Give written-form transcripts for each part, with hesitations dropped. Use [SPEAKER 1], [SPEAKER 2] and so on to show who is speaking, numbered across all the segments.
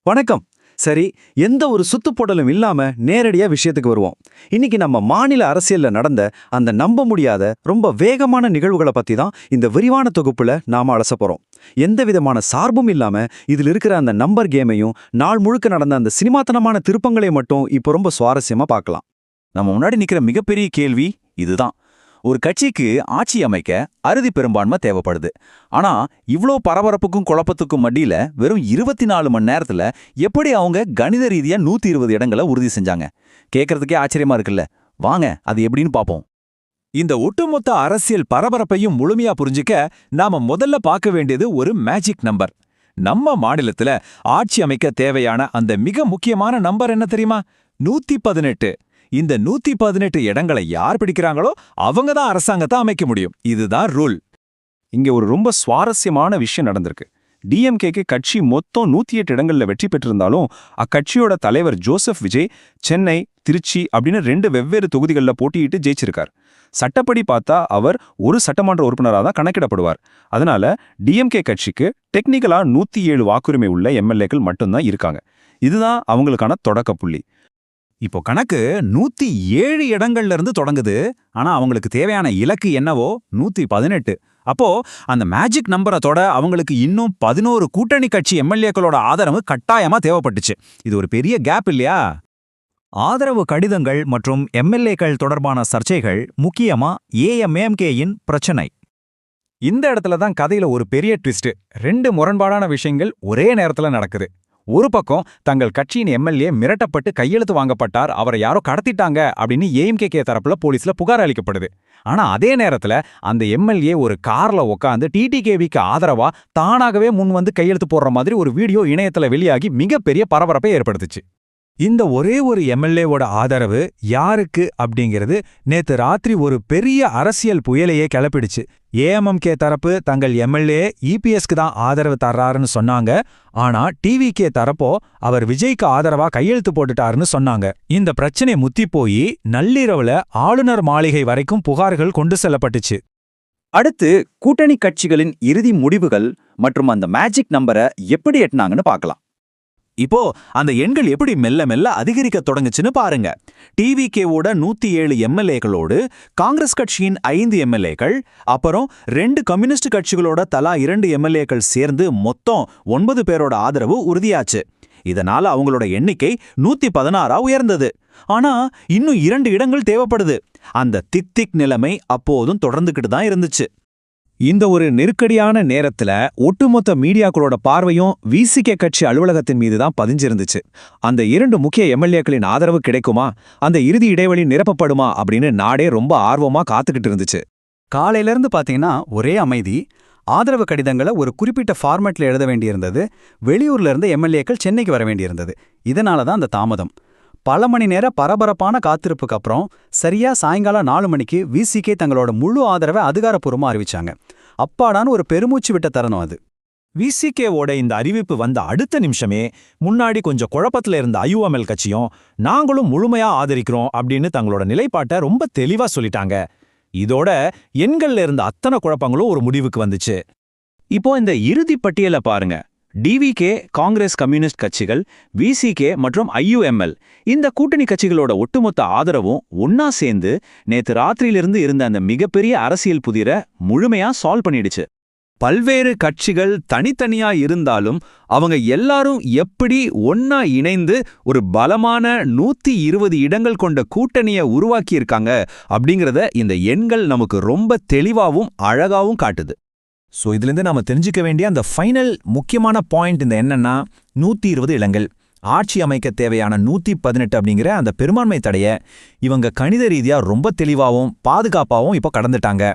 [SPEAKER 1] வணக்கம். சரி, எந்த ஒரு சுத்துப்போடலும் இல்லாம நேரடியா விஷயத்துக்கு வருவோம். இன்னைக்கு நம்ம மாநில அரசியல்ல நடந்த அந்த நம்ப முடியாத ரொம்ப வேகமான நிகழ்வுகளை பத்தி தான் இந்த விரிவான தொகுப்புல நாம அலச போறோம். எந்த விதமான சார்பும் இல்லாம இதில் இருக்கிற அந்த நம்பர் கேமையும் நாள் முழுக்க நடந்த அந்த சினிமாத்தனமான திருப்பங்களையும் மட்டும் இப்போ ரொம்ப சுவாரஸ்யமா பார்க்கலாம்.
[SPEAKER 2] நம்ம முன்னாடி நிக்கிற மிகப்பெரிய கேள்வி இதுதான். ஒரு கட்சிக்கு ஆட்சி அமைக்க அறுதி பெரும்பான்மை தேவைப்படுது. ஆனா இவ்ளோ பரபரப்புக்கும் குழப்பத்துக்கும் மத்தியில வெறும் 24 மணி நேரத்துல எப்படி அவங்க கணித ரீதியா 120 இடங்களை உறுதி செஞ்சாங்க? கேட்கறதுக்கே ஆச்சரியமா இருக்குல்ல. வாங்க அது எப்படின்னு பாப்போம். இந்த ஒட்டுமொத்த அரசியல் பரபரப்பையும் முழுமையா புரிஞ்சுக்க நாம முதல்ல பார்க்க வேண்டியது ஒரு மேஜிக் நம்பர். நம்ம மாநிலத்துல ஆட்சி அமைக்க தேவையான அந்த மிக முக்கியமான நம்பர் என்ன தெரியுமா? 118. இந்த 118 இடங்களை யார் பிடிக்கிறாங்களோ அவங்க தான் அரசாங்கத்தை அமைக்க முடியும். இதுதான் ரூல்.
[SPEAKER 1] இங்க ஒரு ரொம்ப சுவாரஸ்யமான விஷயம் நடந்திருக்கு. டிஎம்கேக்கு கட்சி மொத்தம் 108 இடங்கள்ல வெற்றி பெற்றிருந்தாலும் அக்கட்சியோட தலைவர் ஜோசப் விஜய் சென்னை, திருச்சி அப்படின்னு 2 வெவ்வேறு தொகுதிகளில் போட்டியிட்டு ஜெயிச்சிருக்கார். சட்டப்படி பார்த்தா அவர் ஒரு சட்டமன்ற உறுப்பினராக தான் கணக்கிடப்படுவார். அதனால டிஎம்கே கட்சிக்கு டெக்னிக்கலா 107 வாக்குரிமை உள்ள எம்எல்ஏக்கள் மட்டும்தான் இருக்காங்க. இதுதான் அவங்களுக்கான தொடக்க புள்ளி.
[SPEAKER 2] இப்போ கணக்கு 107 இடங்கள்ல இருந்து தொடங்குது. ஆனா அவங்களுக்கு தேவையான இலக்கு என்னவோ 118. அப்போ அந்த மேஜிக் நம்பரை தொட அவங்களுக்கு இன்னும் 11 கூட்டணி கட்சி எம்எல்ஏக்களோட ஆதரவு கட்டாயமா தேவைப்பட்டுச்சு. இது ஒரு பெரிய கேப் இல்லையா?
[SPEAKER 3] ஆதரவு கடிதங்கள் மற்றும் எம்எல்ஏக்கள் தொடர்பான சர்ச்சைகள் முக்கியமா ஏஎம்ஏஎம்கேயின் பிரச்சனை.
[SPEAKER 2] இந்த இடத்துல தான் கதையில ஒரு பெரிய ட்விஸ்ட். 2 முரண்பாடான விஷயங்கள் ஒரே நேரத்துல நடக்குது. ஒரு பக்கம் தங்கள் கட்சியின் எம்எல்ஏ மிரட்டப்பட்டு கையெழுத்து வாங்கப்பட்டார், அவரை யாரோ கடத்திட்டாங்க அப்படின்னு ஏஎம்கே தரப்புல போலீஸ்ல புகார் அளிக்கப்படுது. ஆனா அதே நேரத்துல அந்த எம்எல்ஏ ஒரு கார்ல உட்காந்து டிடிகேவிக்கு ஆதரவா தானாகவே முன் வந்து கையெழுத்து போடுற மாதிரி ஒரு வீடியோ இணையத்துல வெளியாகி மிகப்பெரிய பரபரப்பை ஏற்படுத்துச்சு.
[SPEAKER 3] இந்த ஒரே ஒரு எம்எல்ஏவோட ஆதரவு யாருக்கு அப்படிங்கிறது நேத்து ராத்திரி ஒரு பெரிய அரசியல் புயலையே கிளப்பிடுச்சு. ஏஎம்எம்கே தரப்பு தங்கள் எம்எல்ஏ இபிஎஸ்க்கு தான் ஆதரவு தர்றாருன்னு சொன்னாங்க. ஆனா டிவிகே தரப்போ அவர் விஜய்க்கு ஆதரவா கையெழுத்து போட்டுட்டாருன்னு சொன்னாங்க. இந்த பிரச்சனை முத்தி போய் நள்ளிரவுல ஆளுநர் மாளிகை வரைக்கும் புகார்கள் கொண்டு செல்லப்பட்டுச்சு.
[SPEAKER 1] அடுத்து கூட்டணி கட்சிகளின் இறுதி முடிவுகள் மற்றும் அந்த மேஜிக் நம்பரை எப்படி எட்டினாங்கன்னு பார்க்கலாம்.
[SPEAKER 2] இப்போ அந்த எண்கள் எப்படி மெல்ல மெல்ல அதிகரிக்க தொடங்குச்சுன்னு பாருங்க. டிவிகேவோட 107 எம்எல்ஏக்களோடு காங்கிரஸ் கட்சியின் 5 எம்எல்ஏக்கள், அப்புறம் 2 கம்யூனிஸ்ட் கட்சிகளோட தலா 2 எம்எல்ஏக்கள் சேர்ந்து மொத்தம் 9 பேரோட ஆதரவு உறுதியாச்சு. இதனால அவங்களோட எண்ணிக்கை 116 உயர்ந்தது. ஆனா இன்னும் 2 இடங்கள் தேவைப்படுது. அந்த திக் நிலைமை அப்போதும் தொடர்ந்துகிட்டு தான் இருந்துச்சு.
[SPEAKER 1] இந்த ஒரு நெருக்கடியான நேரத்துல ஒட்டுமொத்த மீடியாக்களோட பார்வையும் விசிகே கட்சி அலுவலகத்தின் மீது தான் பதிஞ்சிருந்துச்சு. அந்த 2 முக்கிய எம்எல்ஏக்களின் ஆதரவு கிடைக்குமா, அந்த இறுதி இடைவெளி நிரப்பப்படுமா அப்படின்னு நாடே ரொம்ப ஆர்வமா காத்துக்கிட்டு இருந்துச்சு.
[SPEAKER 4] காலையில இருந்து பாத்தீங்கன்னா ஒரே அமைதி. ஆதரவு கடிதங்களை ஒரு குறிப்பிட்ட ஃபார்மேட்ல எழுத வேண்டியிருந்தது. வெளியூர்ல இருந்து எம்எல்ஏக்கள் சென்னைக்கு வர வேண்டியிருந்தது. இதனால தான் அந்த தாமதம். பல மணி நேர பரபரப்பான காத்திருப்புக்கு அப்புறம் சரியா சாயங்காலம் 4 மணிக்கு விசிகே தங்களோட முழு ஆதரவை அதிகாரப்பூர்வமா அறிவிச்சாங்க. அப்பாடான்னு ஒரு பெருமூச்சு விட்ட தருணம் அது.
[SPEAKER 3] விசிகேவோட இந்த அறிவிப்பு வந்த அடுத்த நிமிஷமே முன்னாடி கொஞ்சம் குழப்பத்துல இருந்த ஐயுஎம்எல் கட்சியும் நாங்களும் முழுமையா ஆதரிக்கிறோம் அப்படின்னு தங்களோட நிலைப்பாட்டை ரொம்ப தெளிவா சொல்லிட்டாங்க. இதோட எண்கள்ல இருந்த அத்தனை குழப்பங்களும் ஒரு முடிவுக்கு வந்துச்சு.
[SPEAKER 1] இப்போ இந்த இறுதி பட்டியலை பாருங்க. டிவிகே, காங்கிரஸ் கம்யூனிஸ்ட் கட்சிகள், விசிகே மற்றும் ஐயுஎம்எல் இந்த கூட்டணி கட்சிகளோட ஒட்டுமொத்த ஆதரவும் ஒன்னா சேர்ந்து நேத்து ராத்திரியிலிருந்து இருந்த அந்த மிகப்பெரிய அரசியல் புதிரை முழுமையா சால்வ் பண்ணிடுச்சு. பல்வேறு கட்சிகள் தனித்தனியா இருந்தாலும் அவங்க எல்லாரும் எப்படி ஒன்னா இணைந்து ஒரு பலமான 120 இடங்கள் கொண்ட கூட்டணியை உருவாக்கியிருக்காங்க அப்படிங்கிறத இந்த எண்கள் நமக்கு ரொம்ப தெளிவாவும் அழகாவும் காட்டுது.
[SPEAKER 3] ஸோ இதுலேருந்து நாம தெரிஞ்சுக்க வேண்டிய அந்த ஃபைனல் முக்கியமான பாயிண்ட் இந்த என்னன்னா 120 இடங்கள். ஆட்சி அமைக்க தேவையான 118 அப்படிங்கிற அந்த பெரும்பான்மை தடைய இவங்க கணித ரீதியா ரொம்ப தெளிவாகவும் பாதுகாப்பாகவும் இப்போ கடந்துட்டாங்க.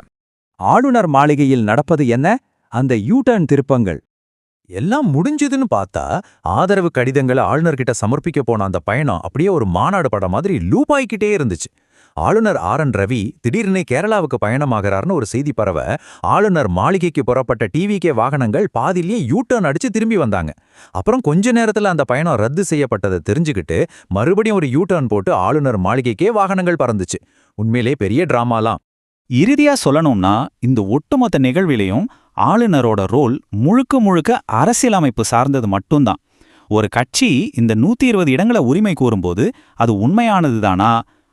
[SPEAKER 3] ஆளுநர் மாளிகையில் நடப்பது என்ன? அந்த யூடர்ன் திருப்பங்கள் எல்லாம் முடிஞ்சதுன்னு பார்த்தா ஆதரவு கடிதங்களை ஆளுநர்கிட்ட சமர்ப்பிக்க போன அந்த பயணம் அப்படியே ஒரு மாநாடு படம் மாதிரி லூப்பாய்கிட்டே இருந்துச்சு. ஆளுநர் ஆர்.என். ரவி திடீர்னு கேரளாவுக்கு பயணமாகிறார்னு ஒரு செய்தி பரவ ஆளுநர் மாளிகைக்கு புறப்பட்ட டிவிகே வாகனங்கள் பாதிலேயே யூடர்ன் அடிச்சு திரும்பி வந்தாங்க. அப்புறம் கொஞ்ச நேரத்துல அந்த பயணம் ரத்து செய்யப்பட்டதை தெரிஞ்சுக்கிட்டு மறுபடியும் ஒரு யூடர்ன் போட்டு ஆளுநர் மாளிகைக்கே வாகனங்கள் பறந்துச்சு. உண்மையிலே பெரிய டிராமாலாம்.
[SPEAKER 4] இறுதியா சொல்லணும்னா இந்த ஒட்டுமொத்த நிகழ்விலையும் ஆளுநரோட ரோல் முழுக்க அரசியலமைப்பு சார்ந்தது மட்டும்தான்.
[SPEAKER 5] ஒரு கட்சி இந்த 120 இடங்களை உரிமை கூறும்போது அது உண்மையானதுதானா,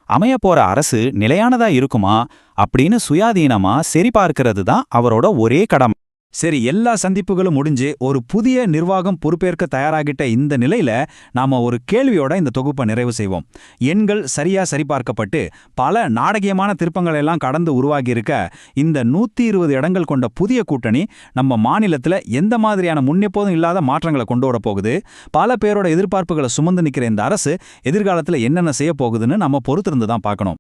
[SPEAKER 5] அமையப்போற அரசு நிலையானதா இருக்குமா அப்படின்னு சுயாதீனமா சரிபார்க்கிறது தான் அவரோட ஒரே கடமை.
[SPEAKER 3] சரி, எல்லா சந்திப்புகளும் முடிஞ்சு ஒரு புதிய நிர்வாகம் பொறுப்பேற்க தயாராகிட்ட இந்த நிலையில நாம ஒரு கேள்வியோட இந்த தொகுப்பை நிறைவு செய்வோம். எண்கள் சரியா சரிபார்க்கப்பட்டு பல நாடகீயமான திருப்பங்கள் எல்லாம் கடந்து உருவாகி இருக்க இந்த 120 இடங்கள் கொண்ட புதிய கூட்டணி நம்ம மாநிலத்துல எந்த மாதிரியான முன்னெப்போதும் இல்லாத மாற்றங்களை கொண்டு வர போகுது, பல பேரோட எதிர்பார்ப்புகளை சுமந்து நிக்கிற இந்த அரசு எதிர்காலத்துல என்னென்ன செய்ய போகுதுன்னு நம்ம பொறுத்திருந்து தான் பார்க்கணும்.